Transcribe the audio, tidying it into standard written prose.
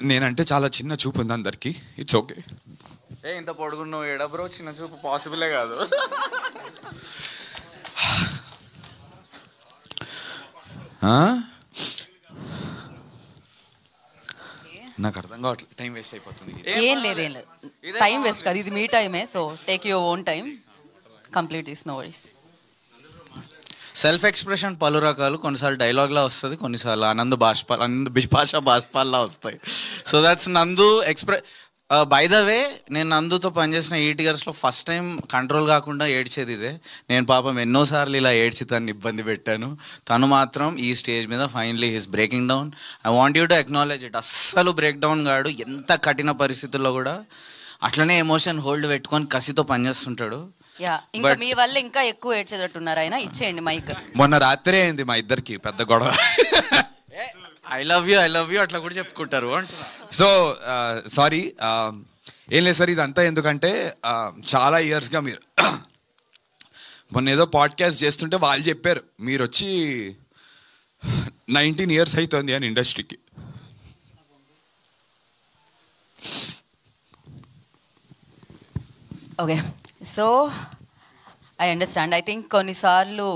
నేనంటే చాలా చిన్న చూపు ఉంది అందరికి. It's okay. ఇంత పొడుగున్నావు ఏడా బ్రో, చిన్న చూపు పాసిబులే కాదు. నాకు అర్థం కావట్లేదు, టైం వేస్ట్ అయిపోతుంది. ఏం లేదు టైం వేస్ట్ కాదు, ఇది మీ టైమే. So take your own time, complete this, no worries. Self expression పలు రకాలు, కొన్నిసార్లు డైలాగ్లా వస్తుంది, కొన్నిసార్లు ఆనంద్ బిపాషా బాష్పాల్లా వస్తాయి. సో దట్స్ నందు బై ద వే, నేను నందుతో పనిచేసిన 8 yearsలో ఫస్ట్ టైం కంట్రోల్ కాకుండా ఏడ్చేది ఇదే. నేను పాపం ఎన్నోసార్లు ఇలా ఏడ్చి తను ఇబ్బంది పెట్టాను. తను మాత్రం ఈ స్టేజ్ మీద finally his breaking down. I want you to acknowledge it. అస్సలు బ్రేక్ డౌన్ కాడు, ఎంత కఠిన పరిస్థితుల్లో కూడా అట్లనే ఎమోషన్ హోల్డ్ పెట్టుకొని కసితో పనిచేస్తుంటాడు. ఇంకా మీ వల్ల ఇంకా ఎక్కువ ఏడ్చేటట్టున్నారు ఆయన. ఇచ్చేయండి మైక్. మొన్న రాత్రే అయింది మా ఇద్దరికి పెద్ద గొడవ. ఐ లవ్ యూ అట్లా కూడా చెప్పుకుంటారు అంటున్నా. సో సారీ, ఏం లేదు సార్, ఇదంతా ఎందుకంటే చాలా ఇయర్స్గా మీరు మొన్న ఏదో పాడ్కాస్ట్ చేస్తుంటే వాళ్ళు చెప్పారు మీరు వచ్చి 19 years అవుతుంది అని ఇండస్ట్రీకి. Okay, so I understand. I think కొన్నిసార్లు